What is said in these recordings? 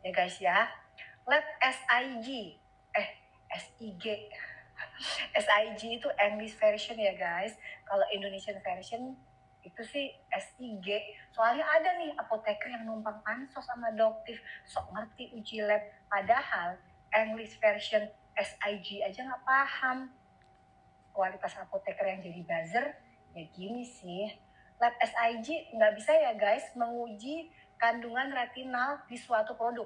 ya guys ya. Lab SIG, SIG. SIG itu English version ya guys. Kalau Indonesian version itu sih SIG. Soalnya ada nih apoteker yang numpang pansos sama doktif, sok ngerti uji lab. Padahal English version SIG aja nggak paham. Kualitas apoteker yang jadi buzzer ya gini sih. Lab SIG nggak bisa ya guys menguji kandungan retinal di suatu produk.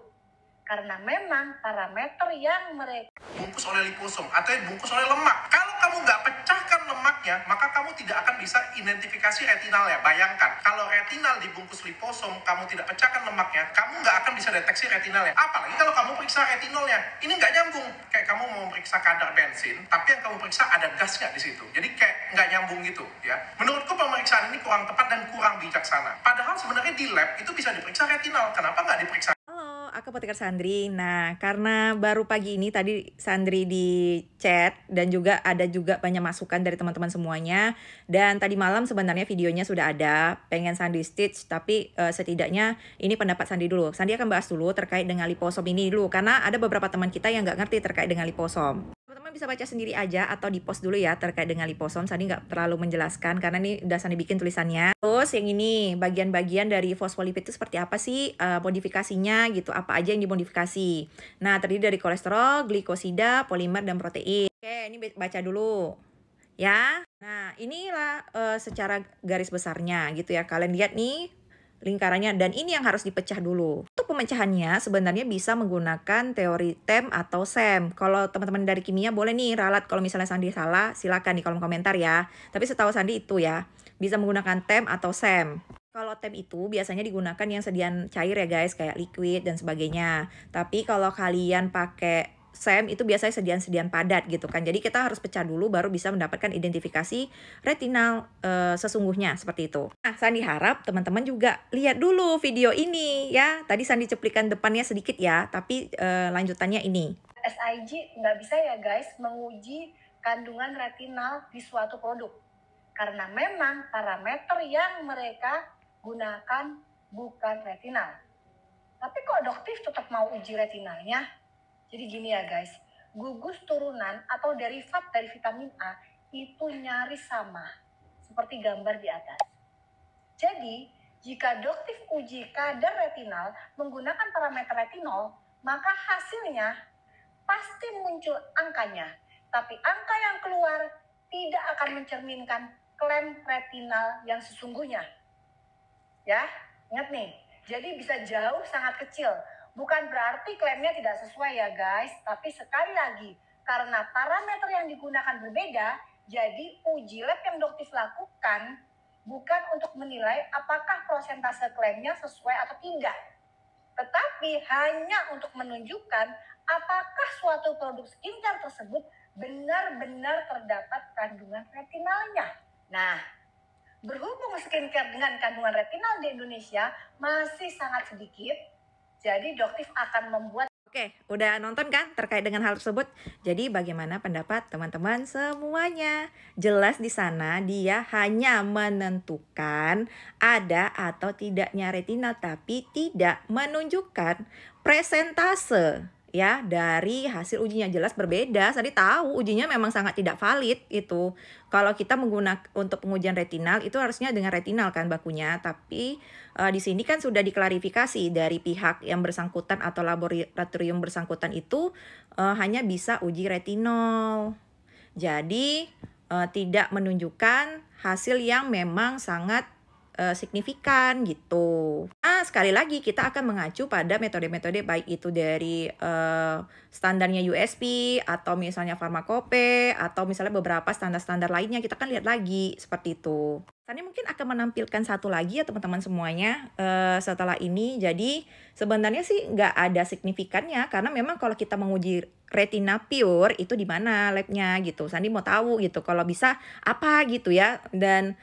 Karena memang parameter yang mereka bungkus oleh liposom atau dibungkus oleh lemak. Kalau kamu nggak pecahkan lemaknya, maka kamu tidak akan bisa identifikasi retinalnya. Bayangkan, kalau retinal dibungkus liposom, kamu tidak pecahkan lemaknya, kamu nggak akan bisa deteksi retinalnya. Apalagi kalau kamu periksa retinolnya, ini nggak nyambung. Kayak kamu mau periksa kadar bensin, tapi yang kamu periksa ada gas nggak di situ. Jadi kayak nggak nyambung gitu, ya. Menurutku pemeriksaan ini kurang tepat dan kurang bijaksana. Padahal sebenarnya di lab itu bisa diperiksa retinal. Kenapa nggak diperiksa? Aku Apoteker Sandri. Nah, karena baru pagi ini tadi Sandri di chat dan juga ada juga banyak masukan dari teman-teman semuanya. Dan tadi malam sebenarnya videonya sudah ada, pengen Sandri stitch, tapi setidaknya ini pendapat Sandri dulu. Sandri akan bahas dulu terkait dengan liposom ini dulu, karena ada beberapa teman kita yang nggak ngerti terkait dengan liposom. Teman-teman bisa baca sendiri aja atau di post dulu ya terkait dengan liposom. Sandri nggak terlalu menjelaskan karena ini udah Sandri bikin tulisannya. Terus yang ini bagian-bagian dari fosfolipid itu seperti apa sih modifikasinya gitu, apa aja yang dimodifikasi. Nah, terdiri dari kolesterol, glikosida, polimer, dan protein. Oke, ini baca dulu ya. Nah, inilah secara garis besarnya gitu ya. Kalian lihat nih lingkarannya, dan ini yang harus dipecah dulu. Untuk pemecahannya sebenarnya bisa menggunakan teori TEM atau SEM. Kalau teman-teman dari kimia boleh nih ralat, kalau misalnya Sandi salah silakan di kolom komentar ya. Tapi setahu Sandi itu ya, bisa menggunakan TEM atau SEM. Kalau TEM itu biasanya digunakan yang sediaan cair ya guys, kayak liquid dan sebagainya. Tapi kalau kalian pakai SEM itu biasanya sediaan padat gitu kan. Jadi kita harus pecah dulu baru bisa mendapatkan identifikasi retinal sesungguhnya seperti itu. Nah, Sandi harap teman-teman juga lihat dulu video ini ya. Tadi Sandi cuplikan depannya sedikit ya, tapi lanjutannya ini. SIG nggak bisa ya guys menguji kandungan retinal di suatu produk. Karena memang parameter yang mereka gunakan bukan retinal. Tapi kok doktif tetap mau uji retinalnya? Jadi gini ya guys, gugus turunan atau derivat dari vitamin A itu nyaris sama, seperti gambar di atas. Jadi, jika doktif uji kadar retinal menggunakan parameter retinol, maka hasilnya pasti muncul angkanya. Tapi angka yang keluar tidak akan mencerminkan klaim retinal yang sesungguhnya. Ya, ingat nih, jadi bisa jauh sangat kecil. Bukan berarti klaimnya tidak sesuai ya guys, tapi sekali lagi, karena parameter yang digunakan berbeda, jadi uji lab yang doktif lakukan bukan untuk menilai apakah prosentase klaimnya sesuai atau tidak, tetapi hanya untuk menunjukkan apakah suatu produk skincare tersebut benar-benar terdapat kandungan retinalnya. Nah, berhubung skincare dengan kandungan retinal di Indonesia masih sangat sedikit, jadi doktif akan membuat. Oke, udah nonton kan terkait dengan hal tersebut? Jadi bagaimana pendapat teman-teman semuanya? Jelas di sana dia hanya menentukan ada atau tidaknya retinal, tapi tidak menunjukkan presentase ya dari hasil ujinya. Jelas berbeda. Tadi tahu ujinya memang sangat tidak valid itu. Kalau kita menggunakan untuk pengujian retinal itu harusnya dengan retinal kan bakunya, tapi di sini kan sudah diklarifikasi dari pihak yang bersangkutan atau laboratorium bersangkutan itu hanya bisa uji retinol. Jadi tidak menunjukkan hasil yang memang sangat signifikan gitu. Nah, sekali lagi kita akan mengacu pada metode-metode baik itu dari standarnya USP atau misalnya Pharmacope atau misalnya beberapa standar-standar lainnya, kita akan lihat lagi seperti itu. Sandi mungkin akan menampilkan satu lagi ya teman-teman semuanya setelah ini. Jadi sebenarnya sih nggak ada signifikannya karena memang kalau kita menguji retina pure itu di mana labnya gitu. Sandi mau tahu gitu kalau bisa apa gitu ya. Dan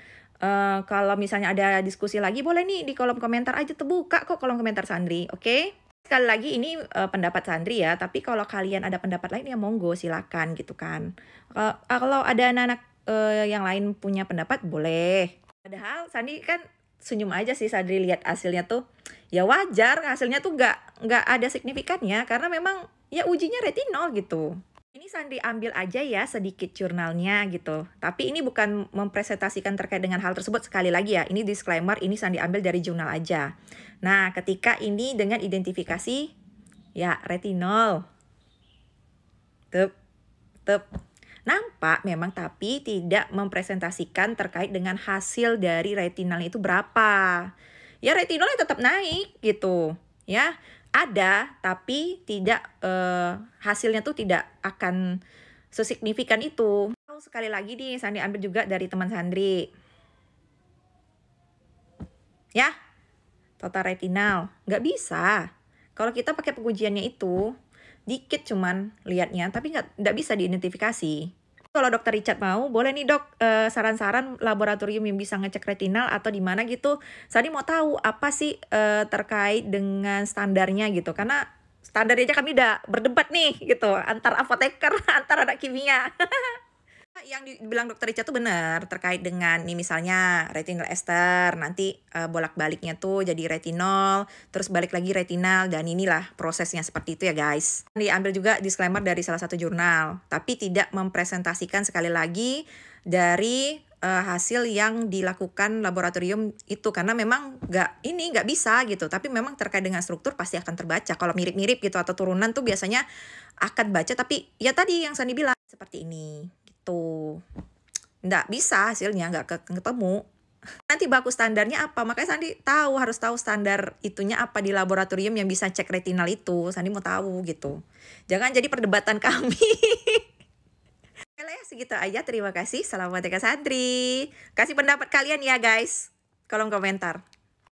kalau misalnya ada diskusi lagi boleh nih di kolom komentar aja, terbuka kok kolom komentar Sandri, oke? Sekali lagi ini pendapat Sandri ya, tapi kalau kalian ada pendapat lain ya monggo silakan gitu kan. Kalau ada anak-anak yang lain punya pendapat boleh. Padahal Sandi kan senyum aja sih Sandri lihat hasilnya tuh. Ya wajar, hasilnya tuh nggak ada signifikannya karena memang ya ujinya retinol gitu. Ini Sandri ambil aja ya sedikit jurnalnya gitu. Tapi ini bukan mempresentasikan terkait dengan hal tersebut, sekali lagi ya. Ini disclaimer, ini Sandri ambil dari jurnal aja. Nah, ketika ini dengan identifikasi ya retinol. Tup. Nampak memang tapi tidak mempresentasikan terkait dengan hasil dari retinalnya itu berapa. Ya retinolnya tetap naik gitu ya. Ada, tapi tidak hasilnya tuh tidak akan sesignifikan itu. Sekali lagi nih, Sandri ambil juga dari teman Sandri. Ya, total retinal. Nggak bisa. Kalau kita pakai pengujiannya itu, dikit cuman lihatnya, tapi nggak bisa diidentifikasi. Kalau Dokter Richard mau, boleh nih dok saran-saran laboratorium yang bisa ngecek retinal atau di mana gitu. Sandi mau tahu apa sih terkait dengan standarnya gitu. Karena standarnya aja kami udah berdebat nih gitu antar apoteker, antar anak kimia. Yang dibilang Dokter Richard tuh benar terkait dengan nih misalnya retinal ester nanti bolak-baliknya tuh jadi retinol terus balik lagi retinal dan inilah prosesnya seperti itu ya guys. Diambil juga disclaimer dari salah satu jurnal tapi tidak mempresentasikan sekali lagi dari hasil yang dilakukan laboratorium itu karena memang nggak bisa gitu tapi memang terkait dengan struktur pasti akan terbaca kalau mirip-mirip gitu atau turunan tuh biasanya akan baca tapi ya tadi yang Sandi bilang seperti ini. Tuh nggak bisa hasilnya nggak ketemu nanti baku standarnya apa makanya Sandi harus tahu standar itunya apa di laboratorium yang bisa cek retinal itu Sandi mau tahu gitu jangan jadi perdebatan kami. Oke lah ya segitu aja terima kasih. Salam Sandri kasih pendapat kalian ya guys kolom komentar.